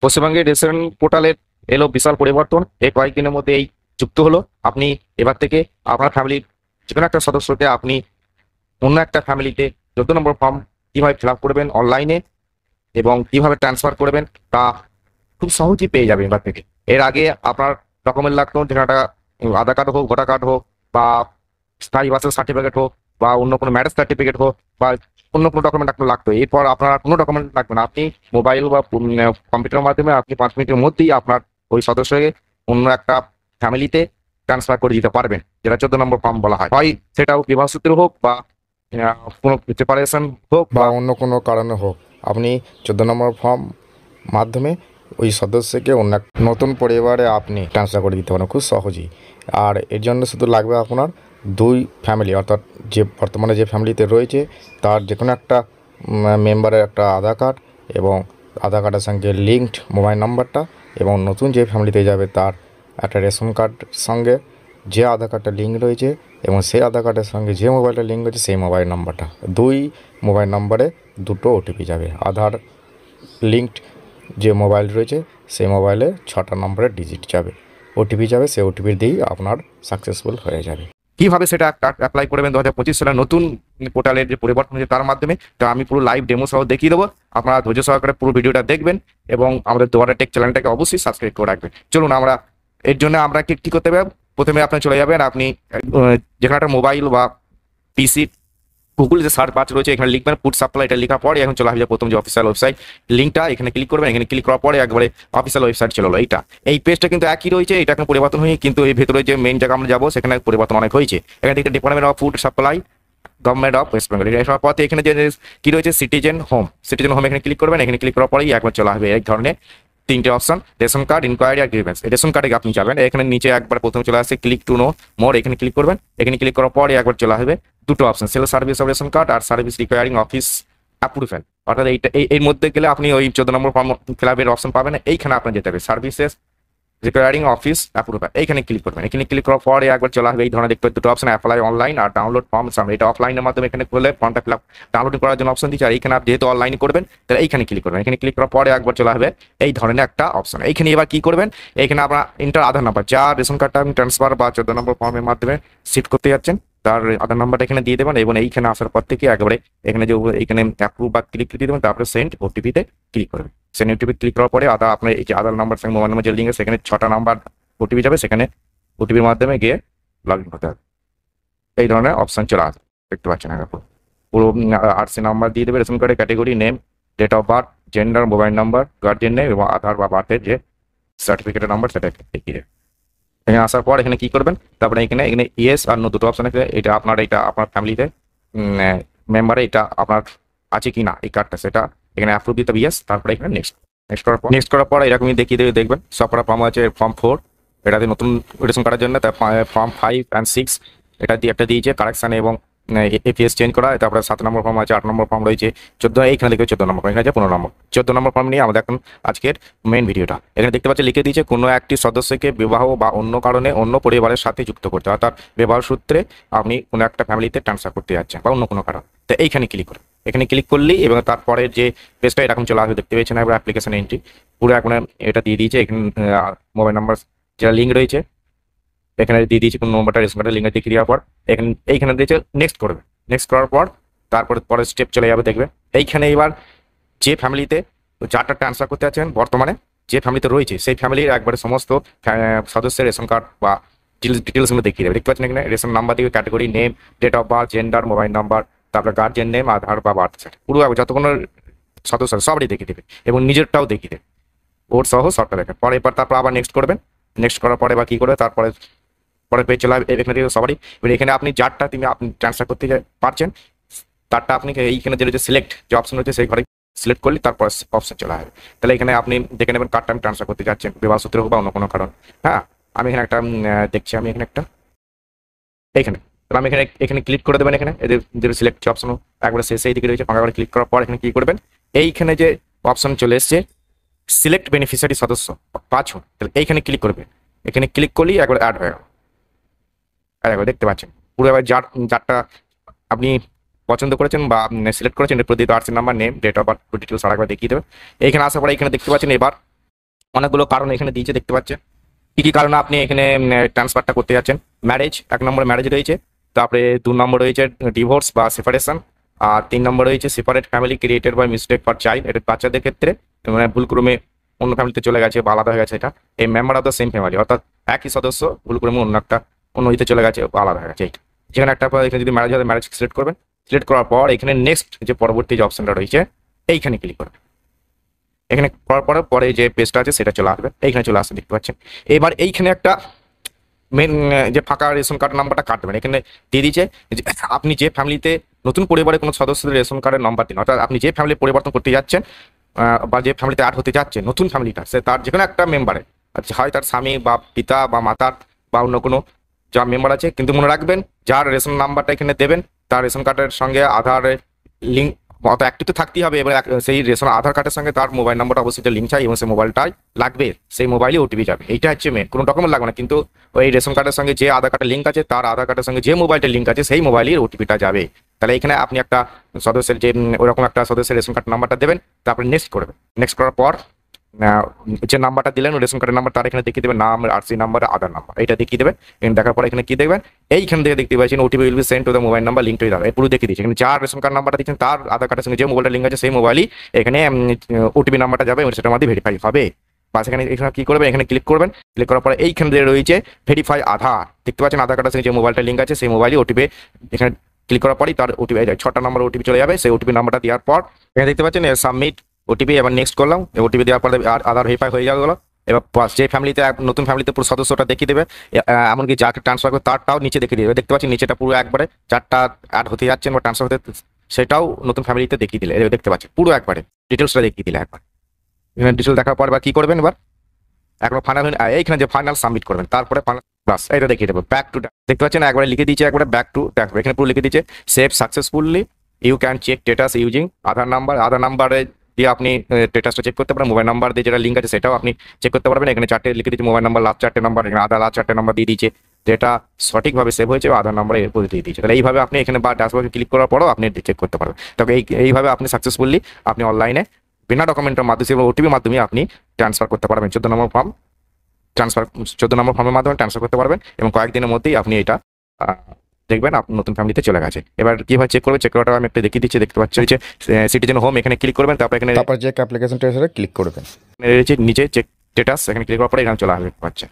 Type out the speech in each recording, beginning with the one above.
পশ্চিমবঙ্গের রেশন পোর্টালের এলো বিশাল পরিবর্তন। এই কয়েকদিনের মধ্যে এই যুক্ত হলো। আপনি এবার থেকে আপনার ফ্যামিলির যে কোনো একটা সদস্যকে আপনি অন্য একটা ফ্যামিলিতে 14 নম্বর ফর্ম কিভাবে ফিল আপ করবেন অনলাইনে এবং কিভাবে ট্রান্সফার করবেন তা খুব সহজেই পেয়ে যাবেন এবার থেকে। এর আগে আপনার ডকুমেন্ট লাগতো, যেখানে একটা আধার কার্ড হোক, ভোটার কার্ড হোক, বা স্থায়ী বাসের সার্টিফিকেট হোক, বা অন্য কোনো ম্যারেজ সার্টিফিকেট হোক, বা অন্য কোনো ডকুমেন্ট আপনার লাগতো। এরপর আপনার কোনো ডকুমেন্ট লাগবে না। আপনি মোবাইল বা কম্পিউটারের মাধ্যমে আপনি 5 মিনিটের মধ্যেই আপনার ওই সদস্যকে অন্য একটা ফ্যামিলিতে ট্রান্সফার করে দিতে পারবেন, যেটা 14 নম্বর ফর্ম বলা হয়। হয় সেটাও বিবাহ সূত্রে হোক, বা কোনো সেপারেশন হোক, বা বা অন্য কোনো কারণে হোক, আপনি 14 নম্বর ফর্ম মাধ্যমে ওই সদস্যকে অন্য এক নতুন পরিবারে আপনি ট্রান্সফার করে দিতে পারেন খুব সহজেই। আর এর জন্য শুধু লাগবে আপনার দুই ফ্যামিলি, অর্থাৎ যে বর্তমানে যে ফ্যামিলিতে রয়েছে তার যে কোনো একটা মেম্বারের একটা আধার কার্ড, এবং আধার কার্ডের সঙ্গে লিঙ্কড মোবাইল নাম্বারটা, এবং নতুন যে ফ্যামিলিতে যাবে তার একটা রেশন কার্ড সঙ্গে যে আধার কার্ডটা লিঙ্ক রয়েছে, এবং সেই আধার কার্ডের সঙ্গে যে মোবাইলটা লিঙ্ক রয়েছে সেই মোবাইল নাম্বারটা, দুই মোবাইল নাম্বারে দুটো ওটিপি যাবে। আধার লিঙ্কড যে মোবাইল রয়েছে সেই মোবাইলে 6টা নম্বরের ডিজিট যাবে, ওটিপি যাবে, সেই ওটিপি দিয়েই আপনার সাকসেসফুল হয়ে যাবে। কিভাবে সেটা অ্যাপ্লাই করবেন 2025 সালের নতুন পোর্টালের যে পরিবর্তন হয়েছে তার মাধ্যমে, তা আমি পুরো লাইভ ডেমো সহ দেখিয়ে দেবো। আপনারা ধৈর্য সহকারে পুরো ভিডিওটা দেখবেন এবং আমাদের দুয়ারে টেক চ্যানেলটাকে অবশ্যই সাবস্ক্রাইব করে রাখবেন। চলুন আমরা এর জন্য আমরা কি করতে হবে। প্রথমে আপনি চলে যাবেন, আপনি যেখানে একটা মোবাইল বা পিসি গুগল যে সার্চ বার রয়েছে এখানে লিখবেন ফুড সাপ্লাই, এটা লেখার পরে এখন চলে আসবে প্রথম যে অফিসিয়াল ওয়েবসাইট লিঙ্কটা, এখানে ক্লিক করবেন। এখানে ক্লিক করার পরে একবারে অফিসিয়াল ওয়েবসাইট চলে এলো। এই পেজটা কিন্তু একই রয়েছে, এটা এখন পরিবর্তন হয়ে, কিন্তু এই ভেতরে যে মেইন জায়গা আমরা যাবো সেখানে পরিবর্তন অনেক হয়েছে। এখানে দেখতে department of food supply, government of West Bengal, এটা সবার পথে এখানে যে কি রয়েছে সিটিজেন হোম এখানে ক্লিক করবেন। এখানে ক্লিক করার পরেই একবার চলে আসবে এক ধরনের তিনটে অপশন, রেশন কার্ড, ইনকোয়ারি আর গ্রিভেন্স। রেশন কার্ডে আপনি যাবেন, এখানে নিচে একবার প্রথমে চলে আসছে ক্লিক টু নো মোর, এখানে ক্লিক করবেন। এখানে ক্লিক করার পরে একবার চলে আসবে দুটো option, cell service of ration card আর সার্ভিস রিকোয়ারিং অফিস অ্যাপ্রুভেল। অর্থাৎ এর মধ্যে গেলে আপনি ওই 14 নম্বর ফর্ম ফিল আপের অপশন পাবেন। এইখানে আপনার যেতে হবে সার্ভিসেস রিকোয়ারিং অফিস অ্যাপ্রুভাল, এইখানে ক্লিক করবেন। এখানে ক্লিক করার পরে একবার চলে আসবে এই ধরনের দেখতে দুটো অপশন, অ্যাপ্লাই অনলাইন আর ডাউনলোড ফর্ম। এটা অফলাইনের মাধ্যমে এখানে করলে ফর্মটা ফিল আপ ডাউনলোড করার জন্য অপশন দিচ্ছে। আর এইখানে আপনি যেহেতু অনলাইনে করবেন তাহলে এইখানে ক্লিক করবেন। এখানে ক্লিক করার পরে একবার চলে আসবে এই ধরনের একটা অপশন। এইখানে এবার কি করবেন, এইখানে আপনার ইন্টার আধার নাম্বার, যা রেশন কার্ডটা আপনি ট্রান্সফার বা 14 নম্বর ফর্মের মাধ্যমে শিফট করতে যাচ্ছেন তার আধার নাম্বারটা এখানে দিয়ে দেবেন, এবং এইখানে আসার পর থেকে একবারে এখানে যে এখানে অ্যাপ্রুভ বা ক্লিক দিয়ে দেবেন, তারপরে সেন্ড ওটিপিতে ক্লিক করবেন। সেন্ড ওটিপি ক্লিক করার পরে আপনার এই যে আধার নাম্বার সঙ্গে মোবাইল নাম্বার যে লিঙ্ক আছে সেখানে 6টা নাম্বার ওটিপি যাবে, সেখানে ওটিপির মাধ্যমে গিয়ে লগ ইন করতে হবে। এই ধরনের অপশন চলে আসবে, দেখতে পাচ্ছেন। পুরো আরসি নাম্বার দিয়ে দেবে, রেশন কার্ডের category, name, date of birth, gender, mobile number, guardian name এবং আধার বা বার্থের যে সার্টিফিকেটের নাম্বার সেটা দেখিয়ে দেবে। এখানে আসার পর এখানে কি করবেন, তারপরে এখানে ইয়েস আর নো দুটো অপশন আছে। এটা আপনার ফ্যামিলিতে মেম্বারে এটা আপনার আছে কি না এই কার্ডটা, সেটা এখানে অ্যাপ্রুভ দিতে হবে ইয়েস। তারপরে এখানে নেক্সট করার পর এরকমই দেখিয়ে দেবে, দেখবেন সব করা ফর্ম আছে। ফর্ম 4 এটাতে নতুন রেশন কার্ডের জন্য, তার ফর্ম 5 and 6 এটা দিয়ে একটা দিয়েছে কারেকশান এবং এপিএস চেঞ্জ করা। তারপরে 7 নম্বর ফর্ম আছে, 8 নম্বর ফর্ম রয়েছে, 14 এইখানে দেখবে 14 নম্বর, এখানে আছে 15 নম্বর। 14 নম্বর ফর্ম নিয়ে আমাদের এখন আজকের মেইন ভিডিওটা। এখানে দেখতে পাচ্ছি লিখে দিয়েছে কোনো একটি সদস্যকে বিবাহ বা অন্য কারণে অন্য পরিবারের সাথে যুক্ত করতে, অর্থাৎ বিবাহ সূত্রে আপনি কোনো একটা ফ্যামিলিতে ট্রান্সফার করতে যাচ্ছেন বা অন্য কোনো কারণ, তো এইখানে ক্লিক করুন। এখানে ক্লিক করলেই এবং তারপরে যে পেজটা এরকম চলে আসবে, দেখতে পেয়েছেন এবার অ্যাপ্লিকেশন এন্ট্রি পুরো এখন এটা দিয়ে দিয়েছে। এখানে মোবাইল নাম্বার যেটা লিঙ্ক রয়েছে এখানে দিয়ে দিয়েছে, কোন নম্বরটা রেশন কার্ডের লিঙ্কে দেখিয়ে দেওয়ার পর এইখানে দিয়েছে নেক্সট করবে। নেক্সট করার পর তারপরে পরের স্টেপ চলে যাবে, দেখবে এইখানে এবার যে ফ্যামিলিতে যারটা ট্রান্সফার করতে যাচ্ছেন বর্তমানে যে ফ্যামিলিতে রয়েছে সেই ফ্যামিলির একবারে সমস্ত সদস্যের রেশন কার্ড বা ডিটেলসগুলো দেখিয়ে দেবে। দেখতে পাচ্ছেন এখানে রেশন নাম্বার দিকে, category, name, date of birth, gender, mobile number, তারপরে গার্জিয়ান নেম, আধার বা বার্থ সার্টিফিকেট, পুরো যতক্ষণ সদস্য সবারই দেখিয়ে দেবে এবং নিজেরটাও দেখিয়ে দেবে, ওর সহ সবটা দেখে। তারপর আবার নেক্সট করবেন। নেক্সট করার পরে বা কী করবে, তারপরে পরের পেজ চলে এখানে দিয়ে সবারই। এবার এখানে আপনি যারটা আপনি ট্রান্সফার করতে পারছেন তারটা আপনি এইখানে যে সিলেক্ট যে অপশন রয়েছে সেই ঘরে সিলেক্ট করলে তারপর অপশন চলে আসবে। তাহলে এখানে আপনি দেখে নেবেন কার্ডটা আমি ট্রান্সফার করতে যাচ্ছেন বিবাহ সূত্রে হোক বা অন্য কোনো কারণ। হ্যাঁ, আমি এখানে একটা দেখছি, আমি এখানে একটা এইখানে তাহলে আমি এখানে ক্লিক করে দেবেন। এখানে এদের সিলেক্ট যে অপশন একবারে সেই দিকে রয়েছে, ফাঁকা করে ক্লিক করার পর এখানে কি করবেন, এইখানে যে অপশন চলে এসছে সিলেক্ট বেনিফিশিয়ারি সদস্য 5 জন, তাহলে এইখানে ক্লিক করবে। এখানে ক্লিক করলেই একবার অ্যাড হয়ে গেল। দেখতে পাচ্ছেন পুরো এবার যারটা আপনি পছন্দ করেছেন বা সিলেক্ট করেছেন এর প্রতি RC number, name, date of birth details আর একবার দেখিয়ে দেবে। এইখানে আসার পরে এখানে দেখতে পাচ্ছেন এবার অনেকগুলো কারণ এখানে দিয়েছে, দেখতে পাচ্ছেন কি কি কারণে আপনি এখানে ট্রান্সফারটা করতে যাচ্ছেন। ম্যারেজ, 1 নম্বর ম্যারেজ রয়েছে, তারপরে 2 নম্বর রয়েছে ডিভোর্স বা সেপারেশন, আর 3 নম্বর রয়েছে separate family created by mistake for child. এটা বাচ্চাদের ক্ষেত্রে মানে ভুলক্রমে অন্য ফ্যামিলিতে চলে গেছে বা আলাদা হয়ে গেছে, এটা এই member of the same family, অর্থাৎ একই সদস্য ভুলক্রমে অন্য ইতে চলে গেছে বা আলাদা হয়ে গেছে। এইটা যেখানে একটা এখানে যদি ম্যারেজ হয় ম্যারেজ সিলেক্ট করবেন, সিলেক্ট করার পর এখানে নেক্সট যে পরবর্তী যে অপশনটা রয়েছে এইখানে ক্লিক করবেন। এখানে করার পরে পরে যে পেজটা আছে সেটা চলে আসবে, এইখানে চলে আসবে, দেখতে পাচ্ছেন। এবার এইখানে একটা মেন যে ফাঁকা রেশন কার্ড নাম্বারটা কাটবেন, এখানে দিয়ে দিচ্ছে যে আপনি যে ফ্যামিলিতে নতুন পরিবারের কোনো সদস্যদের রেশন কার্ডের নাম্বার দিন, অর্থাৎ আপনি যে ফ্যামিলি পরিবর্তন করতে যাচ্ছেন বা যে ফ্যামিলিতে অ্যাড হতে যাচ্ছে নতুন ফ্যামিলিটা, সে তার যে কোনো একটা মেম্বারে, হয় তার স্বামী বা পিতা বা মাতার বা অন্য কোনো যা মেম্বার আছে, কিন্তু মনে রাখবেন যার রেশন নাম্বারটা এখানে দেবেন তার রেশন কার্ডের সঙ্গে আধারের লিঙ্ক অত অ্যাক্টিভ তো থাকতেই হবে। এবার সেই রেশন আধার কার্ডের সঙ্গে তার মোবাইল নাম্বারটা অবশ্যই লিঙ্ক চাই এবং সেই মোবাইলটাই লাগবে, সেই মোবাইলে ওটিপি যাবে। এইটা হচ্ছে মেন, কোনো ডকুমেন্ট লাগবে না, কিন্তু ওই রেশন কার্ডের সঙ্গে যে আধার কার্ডের লিঙ্ক আছে তার আধার কার্ডের সঙ্গে যে মোবাইলটা লিঙ্ক আছে সেই মোবাইলের ওটিপিটা যাবে। তাহলে এখানে আপনি একটা সদস্যের যে ওরকম একটা সদস্যের রেশন কার্ড নাম্বারটা দেবেন, তারপরে নেক্সট করবেন। নেক্সট করার পর যে নাম্বারটা দিলেন রেশন কার্ডের নাম্বার, তার এখানে দেখিয়ে দেবেন নাম, আরসি নাম্বার, আধার নাম্বার, এটা দেখিয়ে দেবেন। এখানে দেখার পর এখানে কি দেখবেন, এইখান থেকে দেখতে পাচ্ছেন OTP will be send to the mobile number link to Aadhaar, পুরো দেখিয়ে দিচ্ছে। এখানে যার রেশন কার্ড নাম্বারটা দিচ্ছেন তার আধার কার্ডের সঙ্গে যে মোবাইলটা লিঙ্ক আছে সেই মোবাইলই এখানে ওটিপি নাম্বারটা যাবে এবং সেটার মধ্যে ভেরিফাই হবে। বাস এখানে কি করবেন, এখানে ক্লিক করবেন। ক্লিক করার পরে এইখানে রয়েছে ভেরিফাই আধার, দেখতে পাচ্ছেন আধার কার্ডের সঙ্গে যে মোবাইলটা লিঙ্ক আছে সেই মোবাইলই ওটিপি, এখানে ক্লিক করার পরই তার ওটিপি 6টা নম্বর ওটিপি চলে যাবে। সেই ওটিপি নাম্বারটা দেওয়ার পর এখানে দেখতে পাচ্ছেন সাবমিট ওটিপি, এবার নেক্সট করলাম। ওটিপি দেওয়ার পরে আধার ভেরিফাই হয়ে যাওয়া গেলো। এবার যে ফ্যামিলিতে নতুন ফ্যামিলিতে পুরো সদস্যটা দেখিয়ে দেবে, এমনকি যাকে ট্রান্সফার করবে তারটাও নিচে দেখিয়ে দেবে। দেখতে পাচ্ছি নিচেটা পুরো একবারে যারটা অ্যাড হতে যাচ্ছেন বা ট্রান্সফার হতে, সেটাও নতুন ফ্যামিলিতে দেখিয়ে দিলে, দেখতে পাচ্ছি পুরো একবারে ডিটেলসটা দেখিয়ে দিলে একবার। এখানে ডিটেল দেখার পর এবার কি করবেন, এবার এখন ফাইনাল এইখানে যে ফাইনাল সাবমিট করবেন, তারপরে বাস এটা দেখিয়ে দেবো ব্যাক টু, দেখতে পাচ্ছেন একবারে লিখে দিয়েছে একবারে ব্যাক টু দেখো, এখানে পুরো লিখে দিয়েছে save successfully, you can check status using Aadhaar number. Aadhaar নাম্বারে দিয়ে আপনি স্টেটাসটা চেক করতে পারেন, মোবাইল নাম্বার দিয়ে যেটা লিঙ্ক আছে সেটাও আপনি চেক করতে পারবেন। এখানে 4টে লিখে দিয়েছে, মোবাইল নাম্বার লাস্ট 4টে নাম্বার, এখানে আধার লাস্ট 4টে নাম্বার দিয়ে দিয়েছে, যেটা সঠিকভাবে সেভ হয়েছে আধার নাম্বারে এরপর দিয়ে দিয়েছে। তাহলে এইভাবে আপনি এখানে বা ড্যাশবোর্ডে ক্লিক করার পরও আপনি চেক করতে পারবেন। তবে এইভাবে আপনি সাকসেসফুলি আপনি অনলাইনে বিনা ডকুমেন্টের মাধ্যমে ওটিপির মাধ্যমে আপনি ট্রান্সফার করতে পারবেন। 14 নম্বর ফর্ম ট্রান্সফার, 14 নম্বর ফর্মের মাধ্যমে ট্রান্সফার করতে পারবেন এবং কয়েকদিনের মধ্যেই আপনি এটা দেখবেন আপনার নতুন ফ্যামিলিতে চলে গেছে। এবার কিভাবে চেক করবে, চেক করাটা আমি একটা দেখিয়ে দিচ্ছি। দেখতে পাচ্ছি হচ্ছে সিটিজেন হোম, এখানে ক্লিক করবেন, তারপর এখানে যে অ্যাপ্লিকেশনটা এসে ক্লিক করবেন, রয়েছে নিচে চেক স্টেটাস, এখানে ক্লিক করার পরে এখানে চলে আসবে পাচ্ছেন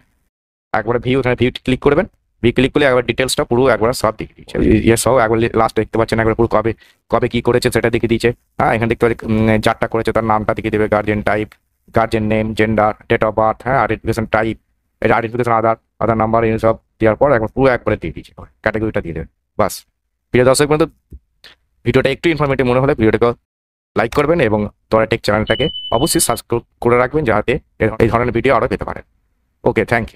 একবার ভিউ, এখানে ভিউ ক্লিক করবেন। ভিউ ক্লিক করলে একবার ডিটেলসটা পুরো একবার সব দেখিয়ে দিচ্ছে, ইয়ে সব একবার লাস্ট দেখতে পাচ্ছেন একবার পুরো কবে কি করেছে সেটা দেখিয়ে দিচ্ছে। হ্যাঁ, এখানে দেখতে পাচ্ছি যারটা করেছে তার নামটা দেখিয়ে দেবে, guardian type, guardian name, gender, date of birth, হ্যাঁ, আইডেন্টিফিকেশন টাইপ, এটা আইডেন্টিফিকেশন আধার নাম্বার, এই সব দেওয়ার পর একবার পুরো একবারে দিয়ে দিচ্ছে, ক্যাটাগরিটা দিয়ে দেবে। বাস প্রিয় দর্শক বন্ধু, ভিডিওটা একটু ইনফরমেটিভ মনে হলে ভিডিওটাকে লাইক করবেন এবং তোরা টেক চ্যানেলটাকে অবশ্যই সাবস্ক্রাইব করে রাখবেন, যাতে এই ধরনের ভিডিও আরও পেতে পারেন। ওকে, থ্যাংক ইউ।